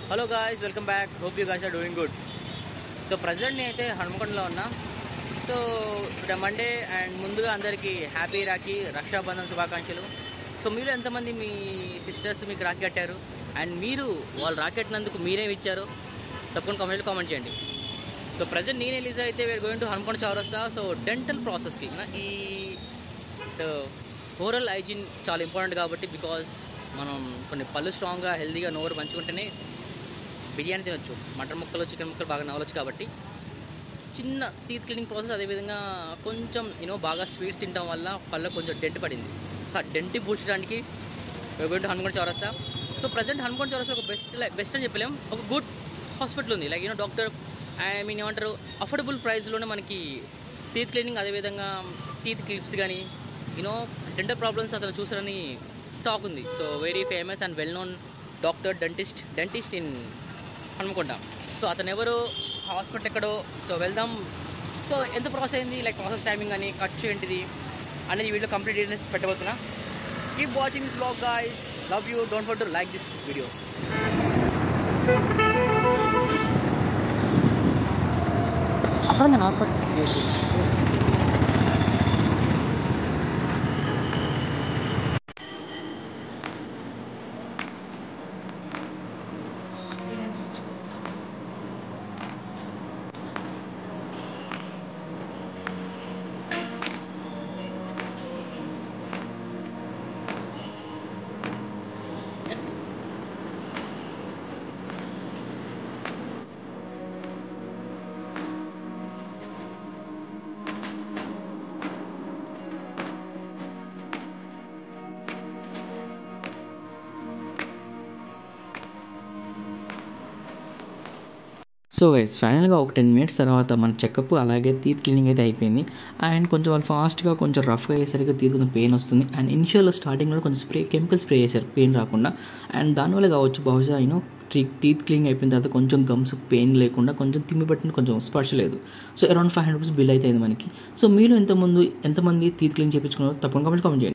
Hello guys, welcome back. Hope you guys are doing good. So present నేనైతే హనుమకొండలో ఉన్నా. So ఇక్కడ Monday and ముందుగా అందరికీ హ్యాపీ రాఖీ రక్షాబంధన్ శుభాకాంక్షలు. సో మీరు ఎంతమంది మీ సిస్టర్స్ మీకు రాఖీ కట్టారు అండ్ మీరు వాళ్ళు రాఖీ కట్టినందుకు మీరేమి ఇచ్చారు తప్పకుండా కామెంట్ చేయండి. సో ప్రజెంట్ నేను ఎలిజా అయితే వేర్ గోయింగ్ టు హనుమకొండ చౌరస్తా. సో డెంటల్ ప్రాసెస్కి ఈ సో ఓరల్ హైజీన్ చాలా ఇంపార్టెంట్ కాబట్టి, బికాజ్ మనం కొన్ని పళ్ళు స్ట్రాంగ్గా హెల్తీగా నోరు మంచుకుంటేనే బిర్యానీ తినొచ్చు, మటన్ ముక్కలు చికెన్ ముక్కలు బాగా నవలొచ్చు. కాబట్టి చిన్న టీత్ క్లీనింగ్ ప్రాసెస్, అదేవిధంగా కొంచెం బాగా స్వీట్స్ తినడం వల్ల పళ్ళ కొంచెం డెంట్ పడింది. సో ఆ డెంట్ పూడ్చడానికి గోయింగ్ టు హనుమకొండ చౌరస్తా. సో ప్రజెంట్ హనుమకొండ చౌరస్తా ఒక బెస్ట్ అని చెప్పలేం, ఒక గుడ్ హాస్పిటల్ ఉంది. లైక్ డాక్టర్ ఏమంటారు అఫోర్డబుల్ ప్రైస్లోనే మనకి టీత్ క్లీనింగ్, అదేవిధంగా టీత్ క్లిప్స్ కానీ డెంటల్ ప్రాబ్లమ్స్ అతను చూసారని టాక్ ఉంది. So very famous and well known doctor dentist in Hanumakonda. So అతను ఎవరు, హాస్పిటల్ ఎక్కడో, సో వెళ్దాం. సో ఎంత ప్రాసెస్ అయింది, లైక్ ప్రాసెస్ టైమింగ్ అని ఖర్చు ఏంటిది అనేది వీడియో కంప్లీట్ డీటెయిల్స్ పెట్టబోతున్నా. Keep watching this vlog guys. Love you. Don't forget to like this video. So guys, ఫైనల్గా ఒక 10 minutes తర్వాత మన చెకప్ అలాగే టీత్ క్లీనింగ్ అయితే అయిపోయింది. అండ్ కొంచెం వాళ్ళు ఫాస్ట్గా కొంచెం రఫ్గా అయ్యేసరికి టీత్ కొంచెం పెయిన్ వస్తుంది. అండ్ ఇనిషియల్ స్టార్టింగ్లో కొంచెం కెమికల్ స్ప్రే చేశారు పెయిన్ రాకుండా. అండ్ దానివల్ల కావచ్చు బహుశా టీత్ క్లీనింగ్ అయిపోయిన తర్వాత కొంచెం గమ్స్ పెయిన్ లేకుండా కొంచెం తిమ్మి పట్టిన కొంచెం స్పర్శ లేదు. సో అరౌండ్ 500 రూపీస్ బిల్ అయితే అయింది మనకి. సో మీరు ఎంతమంది టీత్ క్లీన్ చేయించుకున్నారో తప్పకుండా కామెంట్ చేయండి.